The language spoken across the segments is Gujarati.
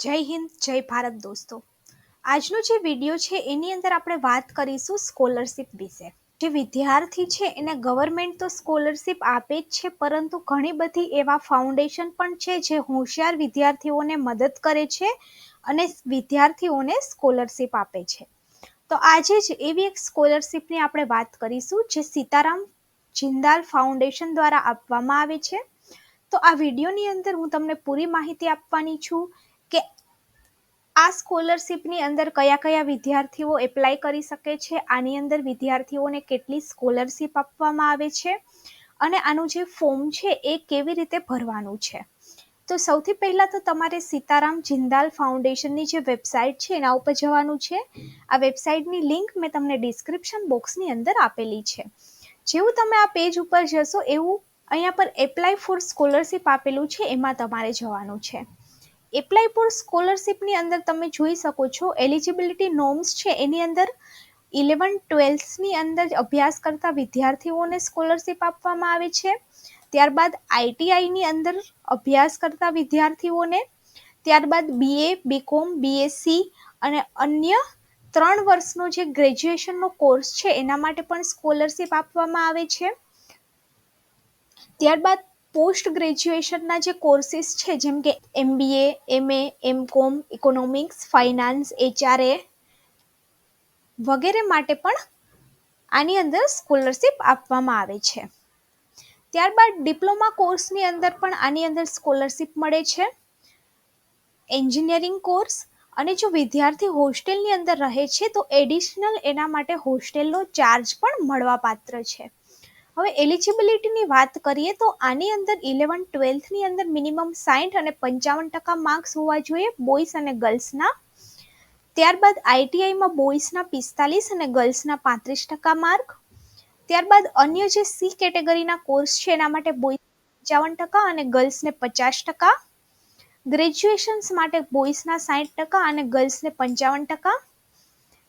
જય હિન્દ, જય ભારત દોસ્તો. આજનો જે વિડીયો છે એની અંદર આપણે વાત કરીશું સ્કોલરશિપ વિશે. જે વિદ્યાર્થી છે એને ગવર્મેન્ટ તો સ્કોલરશિપ આપે જ છે, પરંતુ ઘણી બધી એવા ફાઉન્ડેશન પણ છે જે હોશિયાર વિદ્યાર્થીઓને મદદ કરે છે અને વિદ્યાર્થીઓને સ્કોલરશિપ આપે છે. તો આજે જ એવી એક સ્કોલરશિપની આપણે વાત કરીશું જે સીતારામ જિંદાલ ફાઉન્ડેશન દ્વારા આપવામાં આવે છે. તો આ વિડીયોની અંદર હું તમને પૂરી માહિતી આપવાની છું કે આ સ્કોલરશિપની અંદર કયા કયા વિદ્યાર્થીઓ એપ્લાય કરી શકે છે, આની અંદર વિદ્યાર્થીઓને કેટલી સ્કોલરશિપ આપવામાં આવે છે અને આનું જે ફોર્મ છે એ કેવી રીતે ભરવાનું છે. તો સૌથી પહેલા તો તમારે સીતારામ જિંદાલ ફાઉન્ડેશનની જે વેબસાઇટ છે એના ઉપર જવાનું છે. આ વેબસાઇટની લિંક મેં તમને ડિસ્ક્રિપ્શન બોક્સની અંદર આપેલી છે. જેવું તમે આ પેજ ઉપર જશો એવું અહીંયા પર એપ્લાય ફોર સ્કોલરશિપ આપેલું છે, એમાં તમારે જવાનું છે. એપ્લાય ફોર સ્કોલરશિપની અંદર તમે જોઈ શકો છો એલિજિબિલિટી નોર્મ્સ છે એની અંદર 11-12ની અંદર અભ્યાસ કરતા વિદ્યાર્થીઓને સ્કોલરશિપ આપવામાં આવે છે. ત્યારબાદ આઈટીઆઈની અંદર અભ્યાસ કરતા વિદ્યાર્થીઓને, ત્યારબાદ બીએ, બીકોમ, બીએસસી અને અન્ય 3 વર્ષનો જે ગ્રેજ્યુએશનનો કોર્સ છે એના માટે પણ સ્કોલરશિપ આપવામાં આવે છે. ત્યારબાદ પોસ્ટ ગ્રેજ્યુએશનના જે કોર્સિસ છે જેમ કે MBA, MA, MCOM, economics, finance, HRA વગેરે માટે પણ આની અંદર સ્કોલરશિપ આપવામાં આવે છે. ત્યારબાદ ડિપ્લોમા કોર્સની અંદર પણ આની અંદર સ્કોલરશિપ મળે છે. એન્જિનિયરિંગ કોર્સ અને જો વિદ્યાર્થી હોસ્ટેલની અંદર રહે છે તો એડિશનલ એના માટે હોસ્ટેલનો ચાર્જ પણ મળવાપાત્ર છે. હવે એલિજિબિલિટીની વાત કરીએ તો આની અંદર 11-12ની અંદર મિનિમમ 60 અને 55% માર્ક્સ હોવા જોઈએ બોયઝ અને ગર્લ્સના. ત્યારબાદ આઈટીઆઈમાં બોયઝના 45 અને ગર્લ્સના 35% માર્ક. ત્યારબાદ અન્ય જે સી કેટેગરીના કોર્સ છે એના માટે બોયઝ 55% અને ગર્લ્સને 50%. ગ્રેજ્યુએશન્સ માટે બોયઝના 60% અને ગર્લ્સને 55%.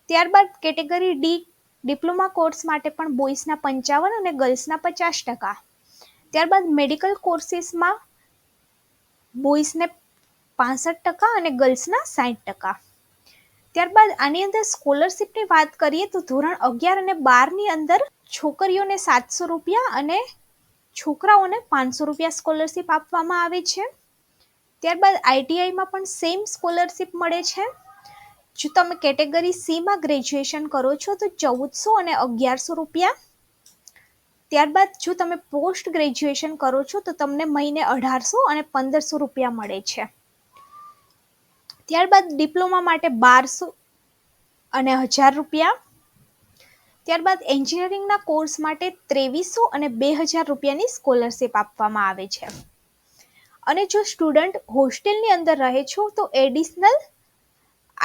ત્યારબાદ કેટેગરી ડી ડિપ્લોમા કોર્સ માટે પણ બોયઝના 55 અને ગર્લ્સના 50%. ત્યારબાદ મેડિકલ કોર્સિસમાં બોયઝને 65% અને ગર્લ્સના 60%. ત્યારબાદ આની અંદર સ્કોલરશિપની વાત કરીએ તો ધોરણ 11 અને 12ની અંદર છોકરીઓને 700 રૂપિયા અને છોકરાઓને 500 રૂપિયા સ્કોલરશિપ આપવામાં આવે છે. ત્યારબાદ આઈટીઆઈમાં પણ સેમ સ્કોલરશિપ મળે છે. જો તમે કેટેગરી સીમાં ગ્રેજ્યુએશન કરો છો તો 1400 અને 1100 રૂપિયા. ત્યારબાદ જો તમે પોસ્ટ ગ્રેજ્યુએશન કરો છો તો તમને મહિને 1800 અને 1500 રૂપિયા મળે છે. ત્યારબાદ ડિપ્લોમા માટે 1200 અને 1000 રૂપિયા. ત્યારબાદ એન્જિનિયરિંગના કોર્સ માટે 2300 અને 2000 રૂપિયાની સ્કોલરશિપ આપવામાં આવે છે. અને જો સ્ટુડન્ટ હોસ્ટેલની અંદર રહે છો તો એડિશનલ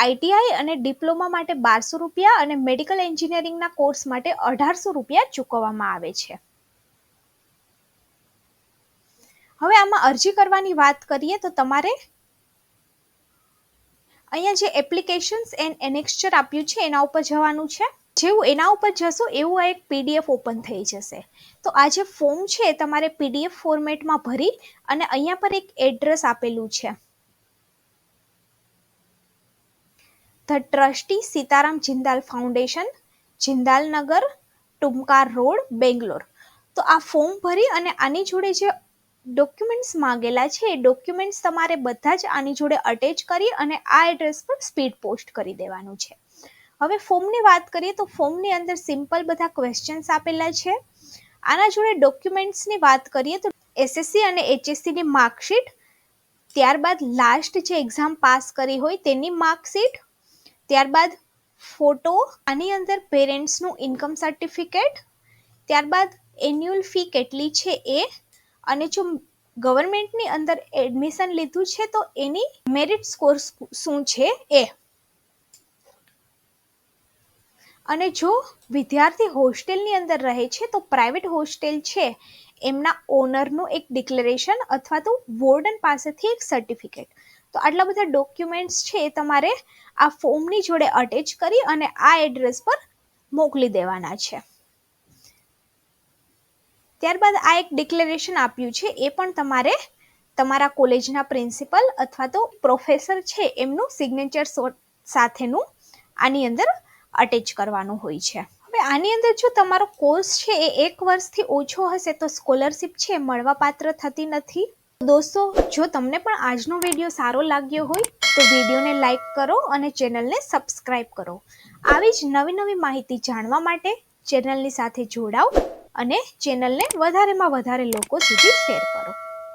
આઈટીઆઈ અને ડિપ્લોમા માટે 1200 રૂપિયા અને મેડિકલ એન્જિનિયરિંગના કોર્સ માટે 1800 રૂપિયા ચૂકવવામાં આવે છે. હવે આમાં અરજી કરવાની વાત કરીએ તો તમારે અહીંયા જે એપ્લિકેશન્સ એન્ડ એનેક્સ્ચર આપ્યું છે એના ઉપર જવાનું છે. જેવું એના ઉપર જશો એવું આ એક પીડીએફ ઓપન થઈ જશે. તો આ જે ફોર્મ છે તમારે પીડીએફ ફોર્મેટમાં ભરી અને અહીંયા પર એક એડ્રેસ આપેલું છે, the trustee Sitaram Jindal foundation, Jindalnagar, Tumkur road, Bangalore. તો આ ફોર્મ ભરી અને આની જોડે જે ડોક્યુમેન્ટ્સ માંગેલા છે એ ડોક્યુમેન્ટ્સ તમારે બધા જ આની જોડે અટેચ કરી અને આ એડ્રેસ પર સ્પીડ પોસ્ટ કરી દેવાનું છે. હવે ફોર્મની વાત કરીએ તો ફોર્મની અંદર સિમ્પલ બધા ક્વેશ્ચન્સ આપેલા છે. આના જોડે ડોક્યુમેન્ટ્સની વાત કરીએ તો એસએસસી અને એચએસસીની માર્કશીટ, ત્યારબાદ લાસ્ટ જે એક્ઝામ પાસ કરી હોય તેની માર્કશીટ, ત્યારબાદ ફોટો, આની અંદર પેરેન્ટ્સનું ઇન્કમ સર્ટિફિકેટ, ત્યારબાદ એન્યુઅલ ફી કેટલી છે એ, અને જો ગવર્મેન્ટની અંદર એડમિશન લીધું છે તો એની મેરિટ સ્કોર શું છે એ. અને જો વિદ્યાર્થી હોસ્ટેલની અંદર રહે છે તો પ્રાઇવેટ હોસ્ટેલ છે એમના ઓનરનું એક ડિક્લેરેશન અથવા તો વોર્ડન પાસેથી એક સર્ટિફિકેટ. તો આટલા બધા ડોક્યુમેન્ટ્સ છે એ તમારે આ ફોર્મની જોડે અટેચ કરી અને આ એડ્રેસ પર મોકલી દેવાના છે. ત્યારબાદ આ એક ડિક્લેરેશન આપ્યું છે એ પણ તમારે તમારા કોલેજના પ્રિન્સિપલ અથવા તો પ્રોફેસર છે એમનું સિગ્નેચર સાથેનું આની અંદર અટેચ કરવાનું હોય છે. હવે આની અંદર જો તમારો કોર્સ છે એ 1 વર્ષથી ઓછો હશે તો સ્કોલરશિપ છે મળવા પાત્ર થતી નથી. દોસ્તો, જો તમને પણ આજનો વિડીયો સારો લાગ્યો હોય તો વિડીયોને લાઈક કરો અને ચેનલને સબસ્ક્રાઈબ કરો. આવી જ નવી માહિતી જાણવા માટે ચેનલની સાથે જોડાઓ અને ચેનલને વધારેમાં વધારે લોકો સુધી શેર કરો.